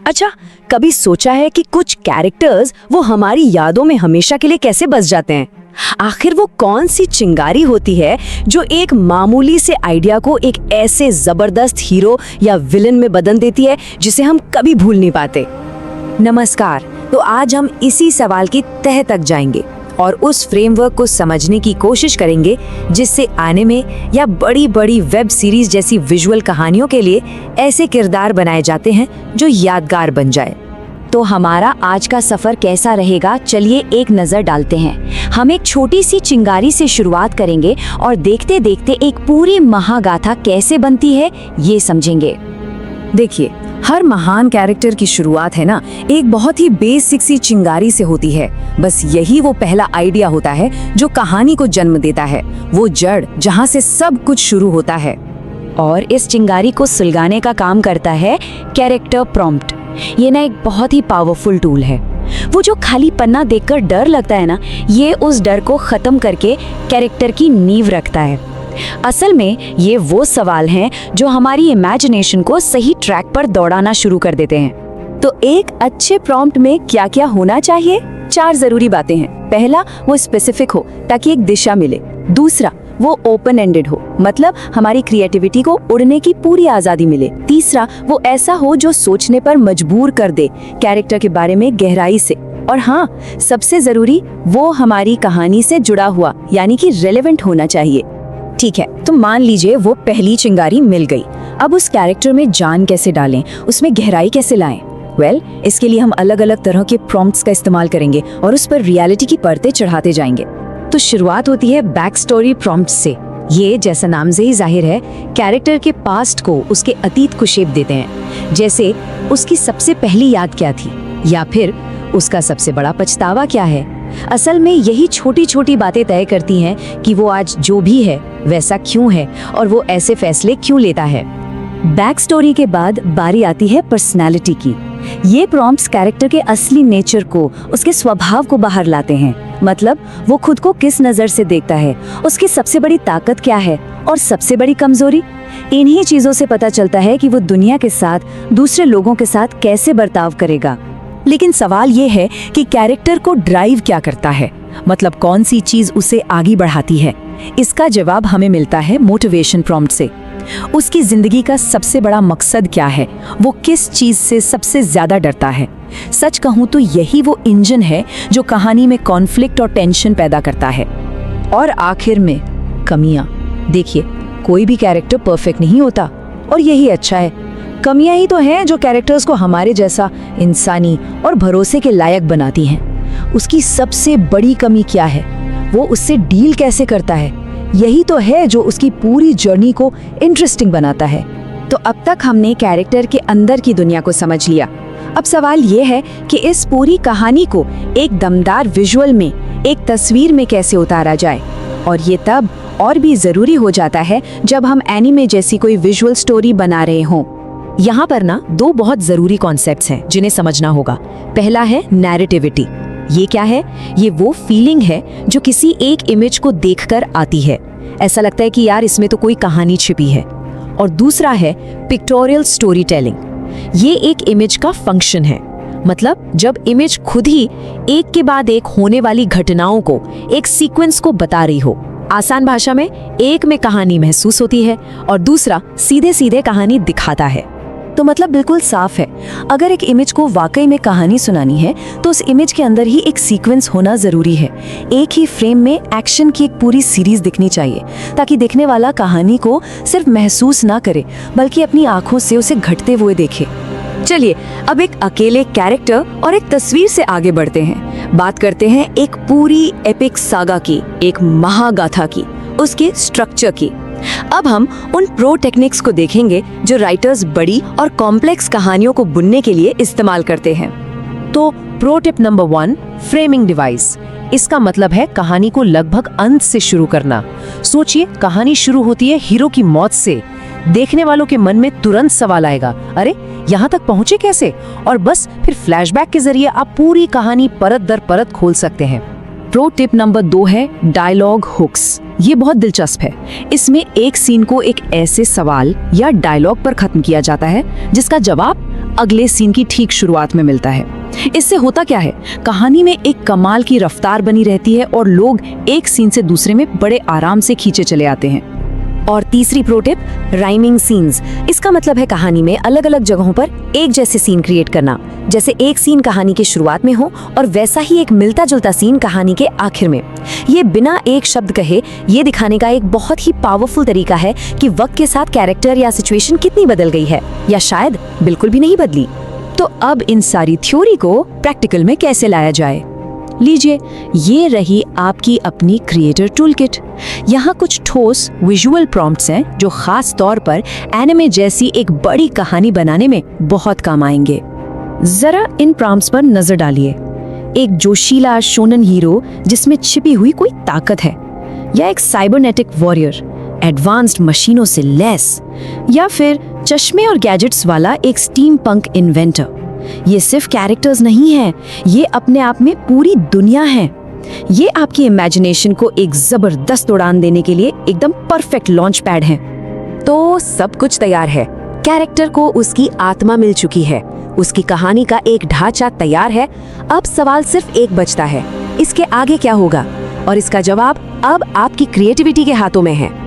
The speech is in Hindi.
अच्छा, कभी सोचा है कि कुछ कैरेक्टर्स वो हमारी यादों में हमेशा के लिए कैसे बस जाते हैं? आखिर वो कौन सी चिंगारी होती है जो एक मामूली से आइडिया को एक ऐसे जबरदस्त हीरो या विलन में बदल देती है जिसे हम कभी भूल नहीं पाते? नमस्कार। तो आज हम इसी सवाल की तह तक जाएंगे और उस फ्रेमवर्क को समझने की कोशिश करेंगे जिससे आने में या बड़ी बड़ी वेब सीरीज जैसी विजुअल कहानियों के लिए ऐसे किरदार बनाए जाते हैं जो यादगार बन जाए। तो हमारा आज का सफर कैसा रहेगा, चलिए एक नजर डालते हैं। हम एक छोटी सी चिंगारी से शुरुआत करेंगे और देखते देखते एक पूरी महागाथा कैसे बनती है ये समझेंगे। देखिए, हर महान कैरेक्टर की शुरुआत है ना, एक बहुत ही बेसिक सी चिंगारी से होती है। बस यही वो पहला आइडिया होता है जो कहानी को जन्म देता है, वो जड़ जहाँ से सब कुछ शुरू होता है। और इस चिंगारी को सुलगाने का काम करता है कैरेक्टर प्रॉम्प्ट। ये ना एक बहुत ही पावरफुल टूल है। वो जो खाली पन्ना देखकर डर लगता है ना, ये उस डर को खत्म करके कैरेक्टर की नींव रखता है। असल में ये वो सवाल हैं जो हमारी इमेजिनेशन को सही ट्रैक पर दौड़ाना शुरू कर देते हैं। तो एक अच्छे प्रॉम्प्ट में क्या क्या होना चाहिए? 4 जरूरी बातें हैं। पहला, वो स्पेसिफिक हो ताकि एक दिशा मिले। दूसरा, वो ओपन एंडेड हो, मतलब हमारी क्रिएटिविटी को उड़ने की पूरी आजादी मिले। तीसरा, वो ऐसा हो जो सोचने पर मजबूर कर दे कैरेक्टर के बारे में गहराई से। और हाँ, सबसे जरूरी, वो हमारी कहानी से जुड़ा हुआ यानी कि रेलेवेंट होना चाहिए। ठीक है, तो मान लीजिए वो पहली चिंगारी मिल गई। अब उस कैरेक्टर में जान कैसे डालें, उसमें गहराई कैसे लाएं? इसके लिए हम अलग अलग तरह के प्रॉम्प्ट्स का इस्तेमाल करेंगे और उस पर रियलिटी की परतें चढ़ाते जाएंगे। तो शुरुआत होती है बैक स्टोरी प्रॉम्प्ट से। ये, जैसा नाम से ही जाहिर है, कैरेक्टर के पास्ट को, उसके अतीत को शेप देते हैं। जैसे उसकी सबसे पहली याद क्या थी, या फिर उसका सबसे बड़ा पछतावा क्या है। असल में यही छोटी छोटी बातें तय करती हैं कि वो आज जो भी है वैसा क्यों है और वो ऐसे फैसले क्यों लेता है। बैक स्टोरी के बाद बारी आती है पर्सनालिटी की। ये प्रॉम्प्ट्स कैरेक्टर के असली नेचर को, उसके स्वभाव को बाहर लाते हैं। मतलब वो खुद को किस नजर से देखता है, उसकी सबसे बड़ी ताकत क्या है और सबसे बड़ी कमजोरी। इन्हीं चीजों से पता चलता है कि वो दुनिया के साथ, दूसरे लोगों के साथ कैसे बर्ताव करेगा। लेकिन सवाल ये है कि कैरेक्टर को ड्राइव क्या करता है, मतलब कौन सी चीज उसे आगे बढ़ाती है। इसका जवाब हमें मिलता है मोटिवेशन प्रॉम्प्ट से। उसकी जिंदगी का सबसे बड़ा मकसद क्या है, वो किस चीज से सबसे ज्यादा डरता है। सच कहूं तो यही वो इंजन है जो कहानी में कॉन्फ्लिक्ट और टेंशन पैदा करता है। और आखिर में कमियां। देखिए, कोई भी कैरेक्टर परफेक्ट नहीं होता और यही अच्छा है। कमियां ही तो हैं जो कैरेक्टर्स को हमारे जैसा इंसानी और भरोसे के लायक बनाती हैं। उसकी सबसे बड़ी कमी क्या है, वो उससे डील कैसे करता है, यही तो है जो उसकी पूरी जर्नी को इंटरेस्टिंग बनाता है। तो अब तक हमने कैरेक्टर के अंदर की दुनिया को समझ लिया। अब सवाल ये है कि इस पूरी कहानी को एक दमदार विजुअल में, एक तस्वीर में कैसे उतारा जाए। और ये तब और भी जरूरी हो जाता है जब हम एनिमे जैसी कोई विजुअल स्टोरी बना रहे हों। यहाँ पर ना 2 बहुत जरूरी कॉन्सेप्ट्स हैं जिन्हें समझना होगा। पहला है नैरेटिविटी। ये क्या है? ये वो फीलिंग है जो किसी एक इमेज को देखकर आती है। ऐसा लगता है कि यार इसमें तो कोई कहानी छिपी है। और दूसरा है पिक्टोरियल स्टोरी टेलिंग। ये एक इमेज का फंक्शन है। मतलब जब इमेज खुद ही एक के बाद एक होने वाली घटनाओं को, एक सीक्वेंस को बता रही हो। आसान भाषा में, एक में कहानी महसूस होती है और दूसरा सीधे सीधे कहानी दिखाता है। तो मतलब बिल्कुल साफ है, अगर एक इमेज को वाकई में कहानी सुनानी है तो उस इमेज के अंदर ही एक सीक्वेंस होना जरूरी है। एक ही फ्रेम में एक्शन की एक पूरी सीरीज दिखनी चाहिए ताकि देखने वाला कहानी को सिर्फ महसूस ना करे बल्कि अपनी आंखों से उसे घटते हुए देखे। चलिए अब एक अकेले कैरेक्टर और एक तस्वीर से आगे बढ़ते हैं। बात करते हैं एक पूरी एपिक सागा की, एक महागाथा की, उसके स्ट्रक्चर की। अब हम उन प्रो टेक्निक्स को देखेंगे जो राइटर्स बड़ी और कॉम्प्लेक्स कहानियों को बुनने के लिए इस्तेमाल करते हैं। तो pro tip number 1, framing device. इसका मतलब है कहानी को लगभग अंत से शुरू करना। सोचिए, कहानी शुरू होती है हीरो की मौत से। देखने वालों के मन में तुरंत सवाल आएगा, अरे यहाँ तक पहुंचे कैसे? और बस फिर फ्लैशबैक के जरिए आप पूरी कहानी परत दर परत खोल सकते हैं। प्रो टिप नंबर 2 है डायलॉग हुक्स। ये बहुत दिलचस्प है। इसमें एक सीन को एक ऐसे सवाल या डायलॉग पर खत्म किया जाता है जिसका जवाब अगले सीन की ठीक शुरुआत में मिलता है। इससे होता क्या है, कहानी में एक कमाल की रफ्तार बनी रहती है और लोग एक सीन से दूसरे में बड़े आराम से खींचे चले आते हैं। और तीसरी प्रो टिप, राइमिंग सीन्स। इसका मतलब है कहानी में अलग अलग जगहों पर एक जैसे सीन क्रिएट करना, जैसे एक सीन कहानी के शुरुआत में हो और वैसा ही एक मिलता जुलता सीन कहानी के आखिर में। ये बिना एक शब्द कहे ये दिखाने का एक बहुत ही पावरफुल तरीका है कि वक्त के साथ कैरेक्टर या सिचुएशन कितनी बदल गई है, या शायद बिल्कुल भी नहीं बदली। तो अब इन सारी थ्योरी को प्रैक्टिकल में कैसे लाया जाए? लीजिए, ये रही आपकी अपनी क्रिएटर टूलकिट। यहाँ कुछ ठोस विजुअल प्रॉम्प्ट्स हैं जो खास तौर पर एनिमे जैसी एक बड़ी कहानी बनाने में बहुत काम आएंगे। जरा इन प्रॉम्प्ट्स पर नजर डालिए। एक जोशीला शोनन हीरो जिसमें छिपी हुई कोई ताकत है, या एक साइबरनेटिक वॉरियर एडवांस्ड मशीनों से लैस, या फिर चश्मे और गैजेट्स वाला एक स्टीम पंक इन्वेंटर। ये सिर्फ कैरेक्टर्स नहीं हैं, ये अपने आप में पूरी दुनिया है। ये आपकी इमेजिनेशन को एक जबरदस्त उड़ान देने के लिए एकदम परफेक्ट लॉन्च पैड है। तो सब कुछ तैयार है, कैरेक्टर को उसकी आत्मा मिल चुकी है, उसकी कहानी का एक ढांचा तैयार है। अब सवाल सिर्फ एक बचता है, इसके आगे क्या होगा? और इसका जवाब अब आपकी क्रिएटिविटी के हाथों में है।